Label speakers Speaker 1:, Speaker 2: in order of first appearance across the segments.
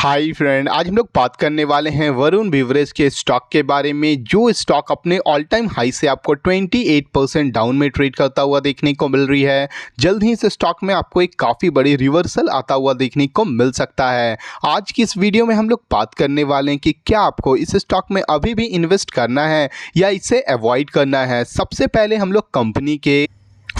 Speaker 1: Hi friend, आज हम लोग बात करने वाले हैं वरुण बेवरेज के स्टॉक के बारे में। जो स्टॉक अपने ऑल टाइम हाई से आपको 28% डाउन में ट्रेड करता हुआ देखने को मिल रही है। जल्द ही इस स्टॉक में आपको एक काफ़ी बड़ी रिवर्सल आता हुआ देखने को मिल सकता है। आज की इस वीडियो में हम लोग बात करने वाले हैं कि क्या आपको इस स्टॉक में अभी भी इन्वेस्ट करना है या इसे अवॉइड करना है। सबसे पहले हम लोग कंपनी के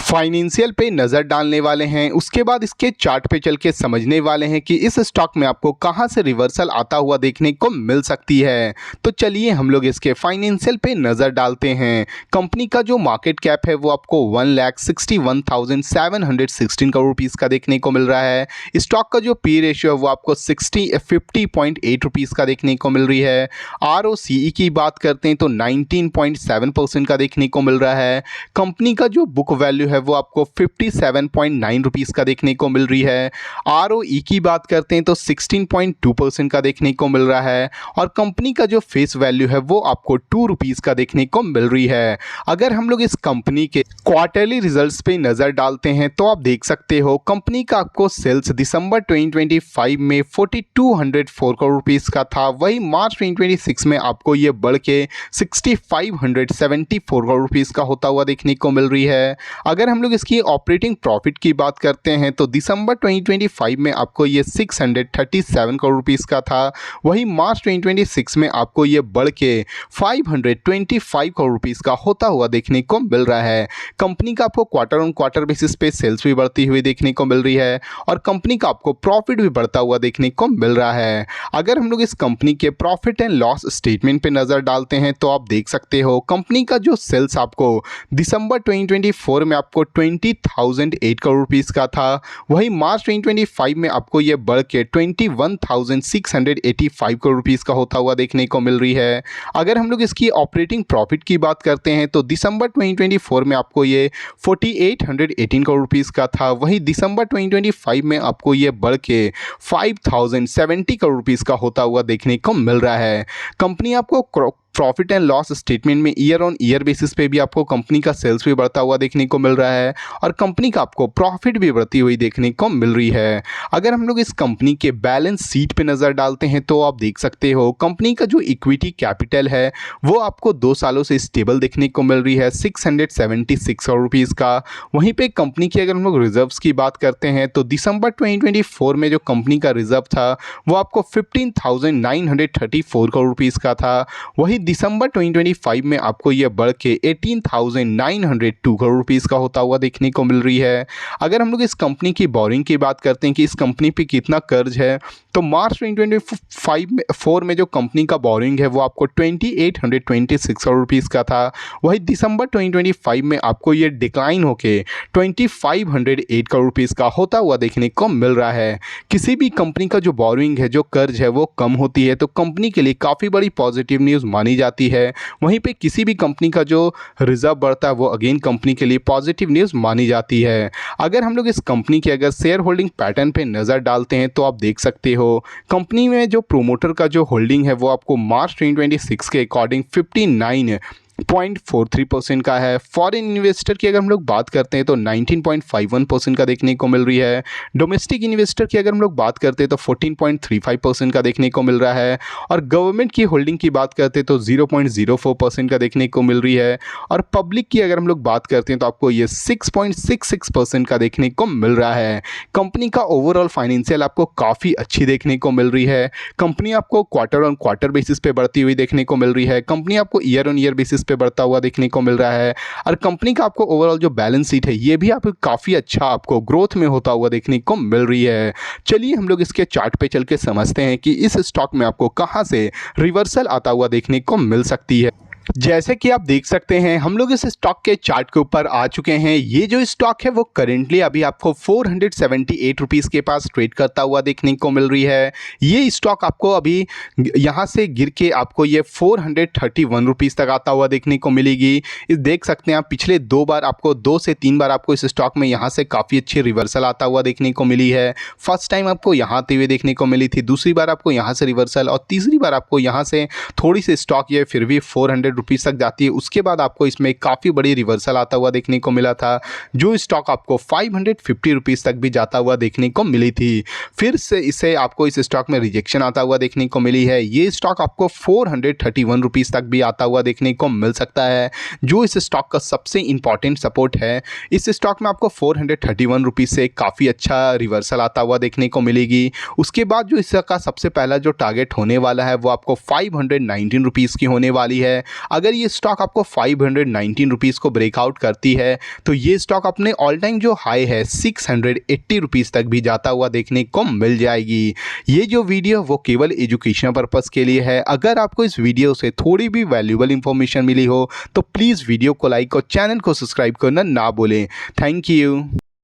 Speaker 1: फाइनेंशियल पे नज़र डालने वाले हैं, उसके बाद इसके चार्ट पे चल के समझने वाले हैं कि इस स्टॉक में आपको कहां से रिवर्सल आता हुआ देखने को मिल सकती है। तो चलिए हम लोग इसके फाइनेंशियल पे नज़र डालते हैं। कंपनी का जो मार्केट कैप है वो आपको 1,61,716 करोड़ रुपीज़ का देखने को मिल रहा है। स्टॉक का जो पी रेशियो है वो आपको 50.8 रुपीज़ का देखने को मिल रही है। ROCE की बात करते हैं तो 19.7% का देखने को मिल रहा है। कंपनी का जो बुक वैल्यू है वो आपको 57.9 रुपीज़ का देखने को मिल रही है। ROE की बात करते हैं तो 16.2% का देखने को मिल रहा है और कंपनी का जो फेस वैल्यू है वो आपको 2 रुपीज़ का देखने को मिल रही है। अगर हम लोग इस कंपनी के क्वार्टरली रिजल्ट्स पे नज़र डालते हैं तो आप देख सकते हो कंपनी का आपको सेल्स दिसंबर 2025 में 4204 करोड़ रुपीज़ का था, वही मार्च 2026 में आपको ये बढ़ के 6574 करोड़ रुपीज़ का होता हुआ देखने को मिल रही है। अगर हम लोग इसकी ऑपरेटिंग प्रॉफिट की बात करते हैं तो दिसंबर 2025 में आपको ये 637 करोड़ रुपीज़ का था, वही मार्च 2026 में आपको ये बढ़ के 525 करोड़ रुपीज़ का होता हुआ देखने को मिल रहा है। कंपनी का आपको क्वार्टर ऑन क्वार्टर बेसिस पे सेल्स भी बढ़ती हुई देखने को मिल रही है और कंपनी का आपको प्रॉफिट भी बढ़ता हुआ देखने को मिल रहा है। अगर हम लोग इस कंपनी के प्रॉफिट एंड लॉस स्टेटमेंट पे नज़र डालते हैं तो आप देख सकते हो कंपनी का जो सेल्स आपको दिसंबर 2024 में आपको 20,008 करोड़ रुपीज़ का था, वही मार्च 2025 में आपको ये बढ़ के 21,685 करोड़ रुपीज़ का होता हुआ देखने को मिल रही है। अगर हम लोग इसकी ऑपरेटिंग प्रॉफिट की बात करते हैं तो दिसंबर 2024 में आपको ये 4,818 करोड़ रुपीज़ का था, वही दिसंबर 2025 में आपको ये बढ़ के 5,070 करोड़ रुपीज़ का होता हुआ देखने को मिल रहा है। कंपनी आपको प्रॉफिट एंड लॉस स्टेटमेंट में ईयर ऑन ईयर बेसिस पे भी आपको कंपनी का सेल्स भी बढ़ता हुआ देखने को मिल रहा है और कंपनी का आपको प्रॉफिट भी बढ़ती हुई देखने को मिल रही है। अगर हम लोग इस कंपनी के बैलेंस शीट पे नज़र डालते हैं तो आप देख सकते हो कंपनी का जो इक्विटी कैपिटल है वो आपको 2 सालों से स्टेबल देखने को मिल रही है 676 करोड़ रुपीज़ का। वहीं पर कंपनी की अगर हम लोग रिजर्व्स की बात करते हैं तो दिसंबर 2024 में जो कंपनी का रिजर्व था वो आपको 15,934 करोड़ रुपीज़ का था, वही दिसंबर 2025 में आपको यह बढ़ के 18,902 करोड़ रुपीज़ का होता हुआ देखने को मिल रही है। अगर हम लोग इस कंपनी की बोरिंग की बात करते हैं कि इस कंपनी पे कितना कर्ज है तो मार्च 2024 में जो कंपनी का बोरिंग है वो आपको 2,826 करोड़ रुपीज़ का था, वही दिसंबर 2025 में आपको ये डिक्लाइन होके 2,508 करोड़ रुपीज़ का होता हुआ देखने को मिल रहा है। किसी भी कंपनी का जो बोरिंग है, जो कर्ज है वो कम होती है तो कंपनी के लिए काफ़ी बड़ी पॉजिटिव न्यूज़ मानी जाती है। वहीं पे किसी भी कंपनी का जो रिजर्व बढ़ता है वो अगेन कंपनी के लिए पॉजिटिव न्यूज़ मानी जाती है। अगर हम लोग इस कंपनी के अगर शेयर होल्डिंग पैटर्न पे नज़र डालते हैं तो आप देख सकते हो कंपनी में जो प्रोमोटर का जो होल्डिंग है वो आपको मार्च 2026 के अकॉर्डिंग 59.43% का है। फॉरेन इन्वेस्टर की अगर हम लोग बात करते हैं तो 19.51% का देखने को मिल रही है। डोमेस्टिक इन्वेस्टर की अगर हम लोग बात करते हैं तो 14.35% का देखने को मिल रहा है और गवर्नमेंट की होल्डिंग की बात करते हैं तो 0.04% का देखने को मिल रही है और पब्लिक की अगर हम लोग बात करते हैं तो आपको ये 6.66% का देखने को मिल रहा है। कंपनी का ओवरऑल फाइनेंशियल आपको काफ़ी अच्छी देखने को मिल रही है। कंपनी आपको क्वार्टर ऑन क्वार्टर बेसिस पे बढ़ती हुई देखने को मिल रही है। कंपनी आपको ईयर ऑन ईयर बेसिस पे बढ़ता हुआ देखने को मिल रहा है और कंपनी का आपको ओवरऑल जो बैलेंस शीट है ये भी आप काफ़ी अच्छा आपको ग्रोथ में होता हुआ देखने को मिल रही है। चलिए हम लोग इसके चार्ट पे चल के समझते हैं कि इस स्टॉक में आपको कहां से रिवर्सल आता हुआ देखने को मिल सकती है। जैसे कि आप देख सकते हैं हम लोग इस स्टॉक के चार्ट के ऊपर आ चुके हैं। ये जो स्टॉक है वो करेंटली अभी आपको 478 रुपीज़ के पास ट्रेड करता हुआ देखने को मिल रही है। ये स्टॉक आपको अभी यहाँ से गिर के आपको ये 431 रुपीज़ तक आता हुआ देखने को मिलेगी। इस देख सकते हैं आप पिछले 2 बार आपको 2 से 3 बार आपको इस स्टॉक में यहाँ से काफ़ी अच्छी रिवर्सल आता हुआ देखने को मिली है। फर्स्ट टाइम आपको यहाँ आते हुए देखने को मिली थी, दूसरी बार आपको यहाँ से रिवर्सल और तीसरी बार आपको यहाँ से थोड़ी सी स्टॉक ये फिर भी 400 रुपीज़ तक जाती है, उसके बाद आपको इसमें काफ़ी बड़ी रिवर्सल आता हुआ देखने को मिला था, जो स्टॉक आपको 550 रुपीज़ तक भी जाता हुआ देखने को मिली थी। फिर से इसे आपको इस स्टॉक में रिजेक्शन आता हुआ देखने को मिली है। ये स्टॉक आपको 431 रुपीज़ तक भी आता हुआ देखने को मिल सकता है, जो इस स्टॉक का सबसे इंपॉर्टेंट सपोर्ट है। इस स्टॉक में आपको 431 रुपीज़ से काफ़ी अच्छा रिवर्सल आता हुआ देखने को मिलेगी। उसके बाद जो इसका सबसे पहला जो टारगेट होने वाला है वो आपको 519 रुपीज़ की होने वाली है। अगर ये स्टॉक आपको 519 रुपीज़ को ब्रेकआउट करती है तो ये स्टॉक अपने ऑल टाइम जो हाई है 680 रुपीज़ तक भी जाता हुआ देखने को मिल जाएगी। ये जो वीडियो वो केवल एजुकेशनल पर्पस के लिए है। अगर आपको इस वीडियो से थोड़ी भी वैल्यूएबल इंफॉर्मेशन मिली हो तो प्लीज़ वीडियो को लाइक और चैनल को सब्सक्राइब करना ना भूलें। Thank you.